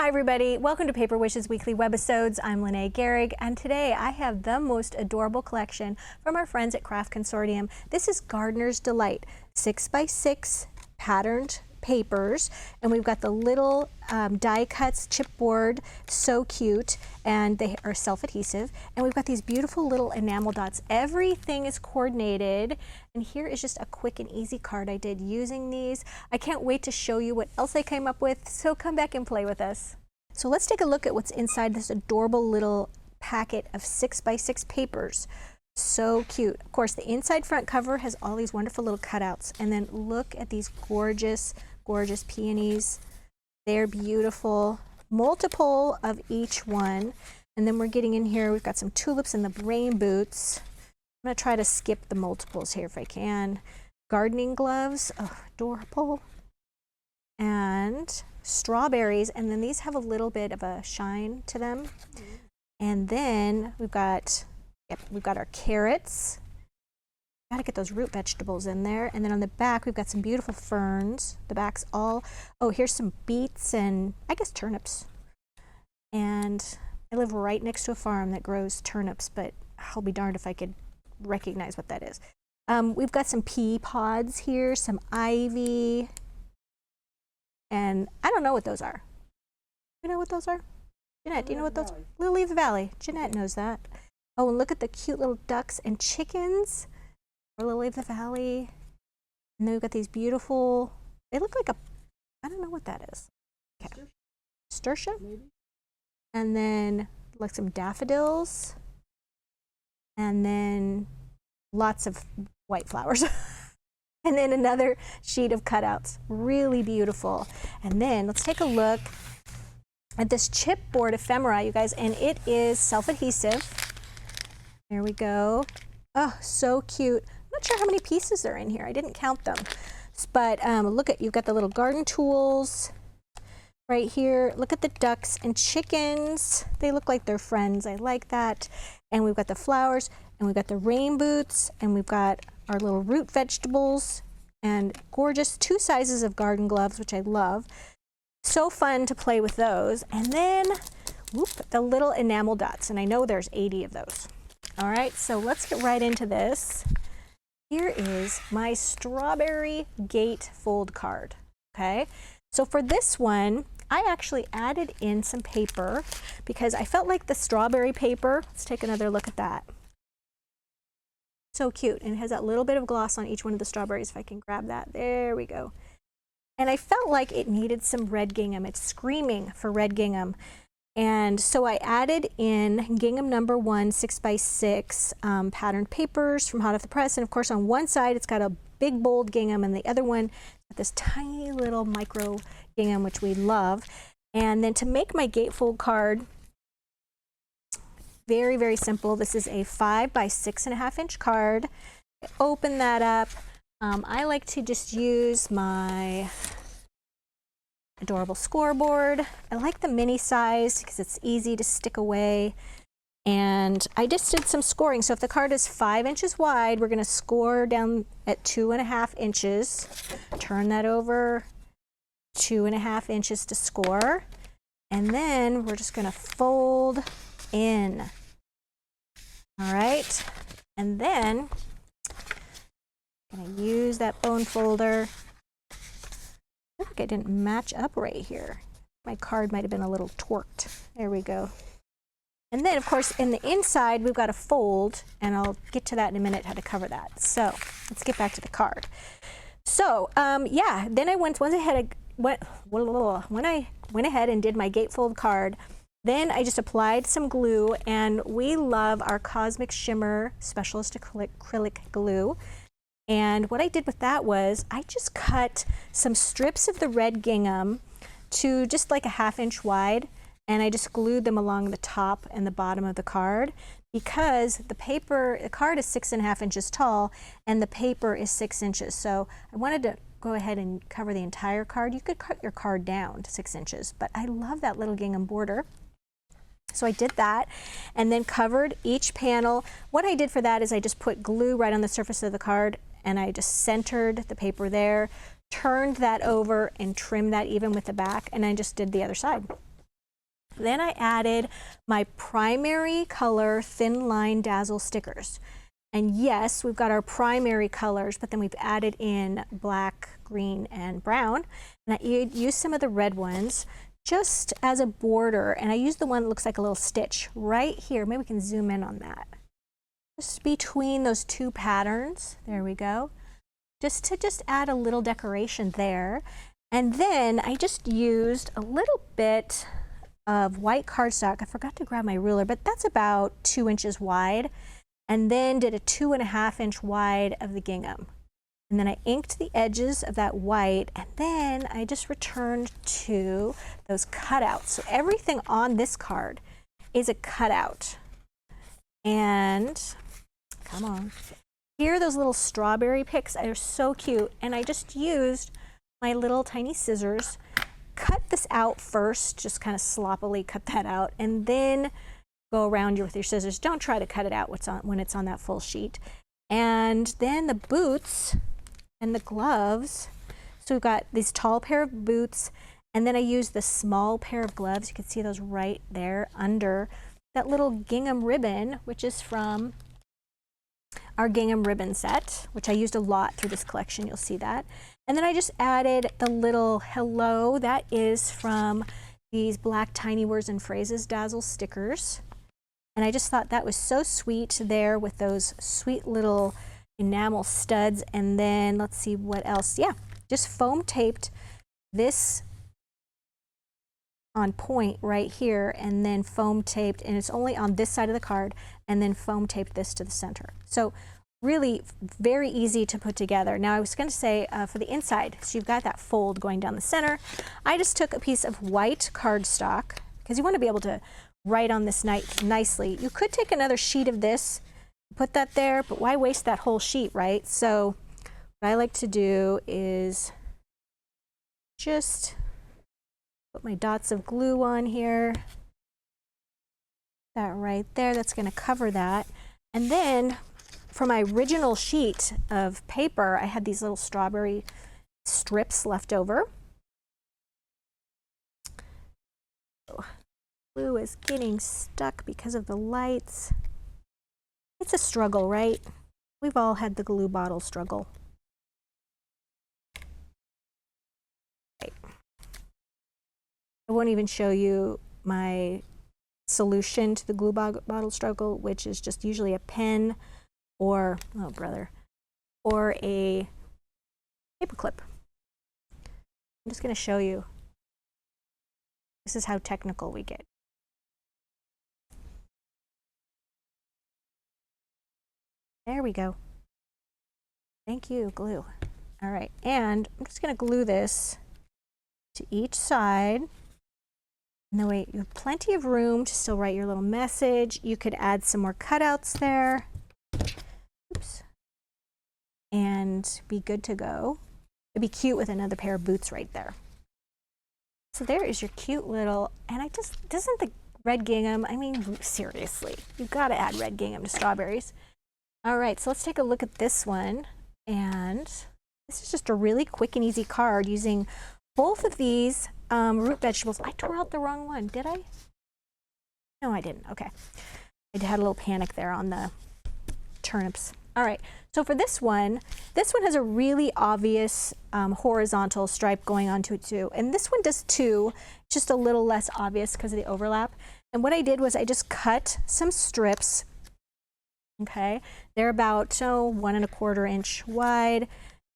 Hi everybody, welcome to Paper Wishes Weekly Webisodes. I'm Lene Gehrig, and today I have the most adorable collection from our friends at Craft Consortium. This is Gardener's Delight, 6x6 patterned papers, and we've got the little die cuts, chipboard, so cute, and they are self-adhesive, and we've got these beautiful little enamel dots. Everything is coordinated, and here is just a quick and easy card I did using these. I can't wait to show you what else I came up with, so come back and play with us. So let's take a look at what's inside this adorable little packet of 6x6 papers. So cute. Of course, the inside front cover has all these wonderful little cutouts, and then look at these gorgeous, gorgeous peonies. They're beautiful. Multiple of each one. And then we're getting in here, we've got some tulips and the rain boots. I'm going to try to skip the multiples here if I can. Gardening gloves, oh, adorable. And strawberries, and then these have a little bit of a shine to them. And then we've got our carrots. Gotta get those root vegetables in there. And then on the back, we've got some beautiful ferns. The back's all, oh, here's some beets and I guess turnips. And I live right next to a farm that grows turnips, but I'll be darned if I could recognize what that is. We've got some pea pods here, some ivy, and I don't know what those are. You know what those are? Jeanette, do you know what those are? Lily of the Valley. Jeanette knows that. Oh, and look at the cute little ducks and chickens. Or Lily of the Valley. And then we've got these beautiful, they look like a, I don't know what that is. Okay. Nasturtia? Maybe. And then like some daffodils. And then lots of white flowers. And then another sheet of cutouts. Really beautiful. And then let's take a look at this chipboard ephemera, you guys, and it is self-adhesive. There we go. Oh, so cute. I'm not sure how many pieces are in here. I didn't count them. But look at, you've got the little garden tools right here. Look at the ducks and chickens. They look like they're friends. I like that. And we've got the flowers, and we've got the rain boots, and we've got our little root vegetables, and gorgeous 2 sizes of garden gloves, which I love. So fun to play with those. And then, whoop, the little enamel dots. And I know there's 80 of those. All right, so let's get right into this. Here is my strawberry gatefold card, okay? So for this one, I actually added in some paper because I felt like the strawberry paper, let's take another look at that. So cute, and it has that little bit of gloss on each one of the strawberries, if I can grab that. There we go. And I felt like it needed some red gingham. It's screaming for red gingham. And so I added in gingham number 1 6x6 patterned papers from hot off the press. And of course on one side it's got a big bold gingham, and the other one got this tiny little micro gingham, which we love. And then to make my gatefold card, very, very simple. This is a 5 by 6.5 inch card. Open that up. I like to just use my adorable scoreboard. I like the mini size because it's easy to stick away. And I just did some scoring. So if the card is 5 inches wide, we're going to score down at 2.5 inches. Turn that over, 2.5 inches to score. And then we're just going to fold in. All right. And then I'm going to use that bone folder. I think I didn't match up right here. My card might have been a little torqued. There we go. And then, of course, in the inside, we've got a fold, and I'll get to that in a minute, how to cover that. So let's get back to the card. So, yeah, then I went ahead and did my gatefold card. Then I just applied some glue, and we love our Cosmic Shimmer Specialist Acrylic Glue. And what I did with that was I just cut some strips of the red gingham to just like a 1/2 inch wide, and I just glued them along the top and the bottom of the card because the card is 6.5 inches tall and the paper is 6 inches. So I wanted to go ahead and cover the entire card. You could cut your card down to 6 inches, but I love that little gingham border. So I did that and then covered each panel. What I did for that is I just put glue right on the surface of the card, and I just centered the paper there, turned that over and trimmed that even with the back, and I just did the other side. Then I added my primary color Thin Line Dazzle stickers. And yes, we've got our primary colors, but then we've added in black, green, and brown. And I used some of the red ones just as a border. And I used the one that looks like a little stitch right here. Maybe we can zoom in on that. Just between those two patterns. There we go. Just to add a little decoration there. And then I just used a little bit of white cardstock. I forgot to grab my ruler, but that's about 2 inches wide. And then did a 2.5 inch wide of the gingham. And then I inked the edges of that white, and then I just returned to those cutouts. So everything on this card is a cutout. And come on. Here, those little strawberry picks are so cute. And I just used my little tiny scissors, cut this out first, just kind of sloppily cut that out, and then go around you with your scissors. Don't try to cut it out when it's on that full sheet. And then the boots and the gloves. So we've got this tall pair of boots, and then I used the small pair of gloves. You can see those right there under that little gingham ribbon, which is from our gingham ribbon set, which I used a lot through this collection. You'll see that. And then I just added the little hello. That is from these black Tiny Words and Phrases Dazzle stickers. And I just thought that was so sweet there with those sweet little enamel studs. And then let's see what else. Yeah, just foam taped this on point right here, and then foam taped, and it's only on this side of the card, and then foam taped this to the center. So really very easy to put together. Now I was going to say for the inside, so you've got that fold going down the center. I just took a piece of white cardstock because you want to be able to write on this nicely. You could take another sheet of this, put that there, but why waste that whole sheet, right? So what I like to do is just put my dots of glue on here. That right there, that's going to cover that. And then for my original sheet of paper, I had these little strawberry strips left over. Oh, glue is getting stuck because of the lights. It's a struggle, right? We've all had the glue bottle struggle. Right. I won't even show you my solution to the glue bottle struggle, which is just usually a pen or, oh brother, or a paper clip. I'm just going to show you. This is how technical we get. There we go. Thank you, glue. All right, and I'm just going to glue this to each side. And that way you have plenty of room to still write your little message. You could add some more cutouts there. Oops. And be good to go. It'd be cute with another pair of boots right there. So there is your cute little, and I just, doesn't the red gingham, I mean, seriously, you've got to add red gingham to strawberries. All right, so let's take a look at this one. And this is just a really quick and easy card using both of these root vegetables. I tore out the wrong one, did I? No, I didn't. Okay. I had a little panic there on the turnips. All right, so for this one has a really obvious horizontal stripe going onto it too. And this one does too, just a little less obvious because of the overlap. And what I did was I just cut some strips. Okay, they're about 1¼ inch wide.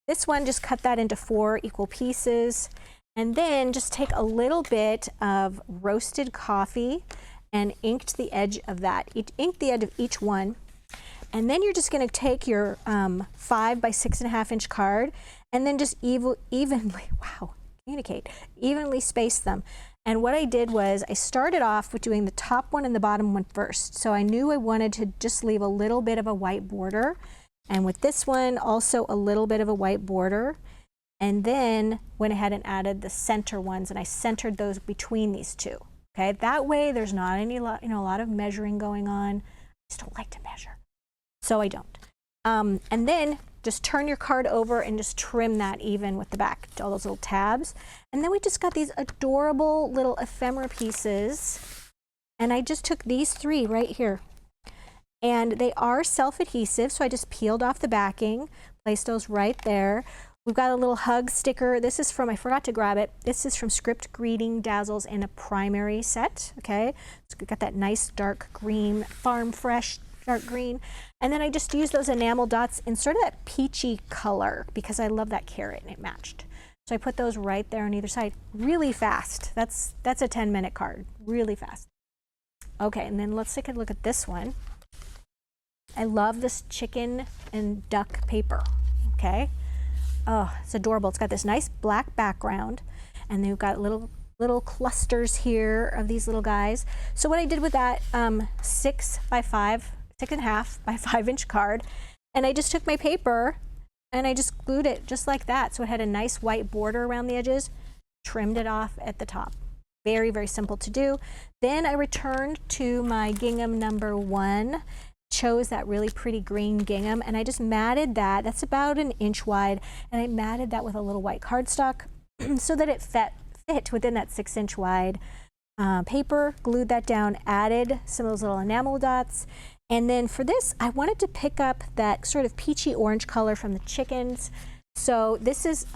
This one, just cut that into 4 equal pieces. And then just take a little bit of roasted coffee and inked the edge of that. Ink the edge of each one. And then you're just going to take your 5 by 6.5 inch card and then just evenly, wow, communicate, evenly space them. And what I did was I started off with doing the top one and the bottom one first. So I knew I wanted to just leave a little bit of a white border. And with this one, also a little bit of a white border. And then went ahead and added the center ones, and I centered those between these two. Okay, that way there's not a lot of measuring going on. I just don't like to measure, so I don't. And then just turn your card over and just trim that even with the back, all those little tabs. And then we just got these adorable little ephemera pieces And I just took these 3 right here. And they are self-adhesive, so I just peeled off the backing, placed those right there. We've got a little hug sticker. This is from, I forgot to grab it. This is from Script Greeting Dazzles in a primary set, okay? So we've got that nice dark green, farm fresh dark green. And then I just used those enamel dots in sort of that peachy color because I love that carrot and it matched. So I put those right there on either side really fast. That's a 10-minute card, really fast. Okay, and then let's take a look at this one. I love this chicken and duck paper, okay? Oh, it's adorable. It's got this nice black background, and they've got little clusters here of these little guys. So what I did with that 6.5 by 5-inch card, and I just took my paper and I just glued it just like that. So it had a nice white border around the edges, trimmed it off at the top. Very, very simple to do. Then I returned to my gingham number 1, chose that really pretty green gingham, and I just matted that. That's about 1 inch wide, and I matted that with a little white cardstock so that it fit within that 6-inch wide paper. Glued that down, added some of those little enamel dots, and then for this I wanted to pick up that sort of peachy orange color from the chickens. So this is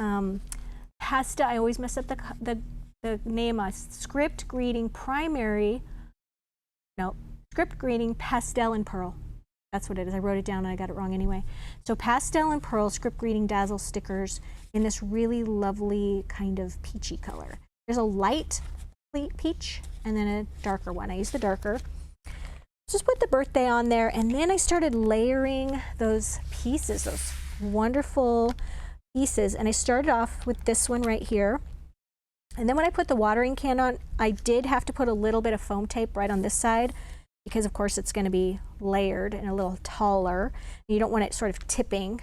pastel. I always mess up the name. Script Greeting Pastel and Pearl. That's what it is. I wrote it down and I got it wrong anyway. So Pastel and Pearl Script Greeting Dazzle stickers in this really lovely kind of peachy color. There's a light peach and then a darker one. I used the darker. Just put the birthday on there, and then I started layering those pieces, those wonderful pieces. And I started off with this one right here. And then when I put the watering can on, I did have to put a little bit of foam tape right on this side, because of course it's going to be layered and a little taller. You don't want it sort of tipping.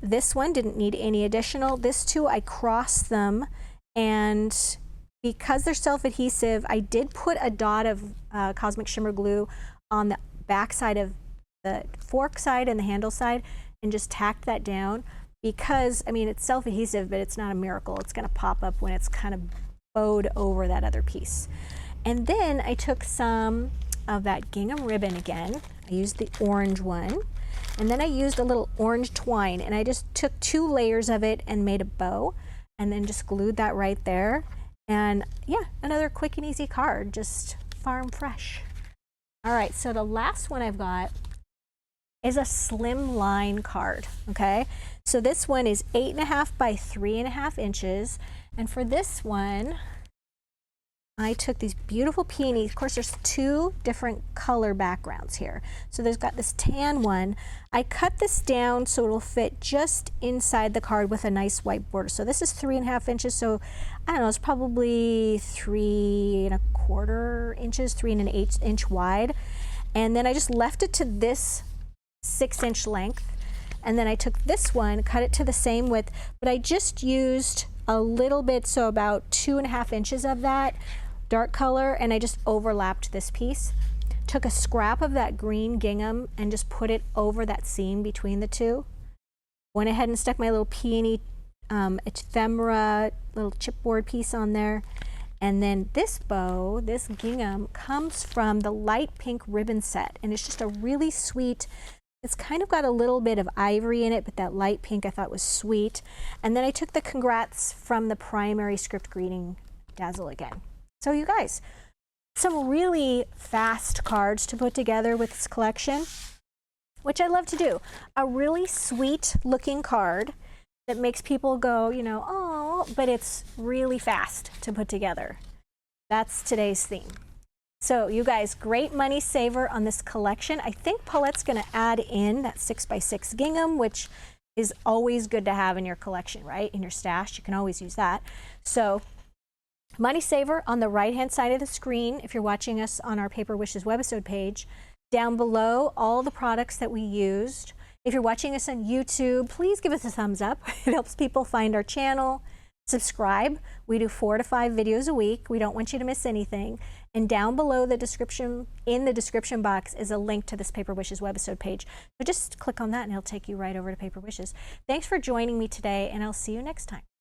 This one didn't need any additional. This too, I crossed them, and because they're self-adhesive, I did put a dot of Cosmic Shimmer glue on the back side of the fork side and the handle side, and just tacked that down. Because, I mean, it's self-adhesive, but it's not a miracle. It's going to pop up when it's kind of bowed over that other piece. And then I took some of that gingham ribbon again. I used the orange one. And then I used a little orange twine, and I just took 2 layers of it and made a bow, and then just glued that right there. And yeah, another quick and easy card, just farm fresh. All right, so the last one I've got is a slim line card, okay? So this one is 8.5 by 3.5 inches. And for this one, I took these beautiful peonies. Of course, there's 2 different color backgrounds here. So there's got this tan one. I cut this down so it'll fit just inside the card with a nice white border. So this is 3.5 inches. So I don't know, it's probably 3.25 inches, 3.1 inch wide. And then I just left it to this 6-inch length. And then I took this one, cut it to the same width, but I just used a little bit, so about 2.5 inches of that dark color, and I just overlapped this piece. Took a scrap of that green gingham and just put it over that seam between the 2. Went ahead and stuck my little peony ephemera little chipboard piece on there. And then this bow, this gingham, comes from the light pink ribbon set, and it's just a really sweet, it's kind of got a little bit of ivory in it, but that light pink I thought was sweet. And then I took the congrats from the primary Script Greeting Dazzle again. So you guys, some really fast cards to put together with this collection, which I love to do. A really sweet looking card that makes people go, you know, oh, but it's really fast to put together. That's today's theme. So you guys, great money saver on this collection. I think Paulette's going to add in that 6x6 gingham, which is always good to have in your collection, right? In your stash, you can always use that. So money saver on the right-hand side of the screen, if you're watching us on our Paper Wishes webisode page. Down below, all the products that we used. If you're watching us on YouTube, please give us a thumbs up. It helps people find our channel. Subscribe. We do 4 to 5 videos a week. We don't want you to miss anything. And down below the description, in the description box, is a link to this Paper Wishes webisode page. So just click on that and it'll take you right over to Paper Wishes. Thanks for joining me today, and I'll see you next time.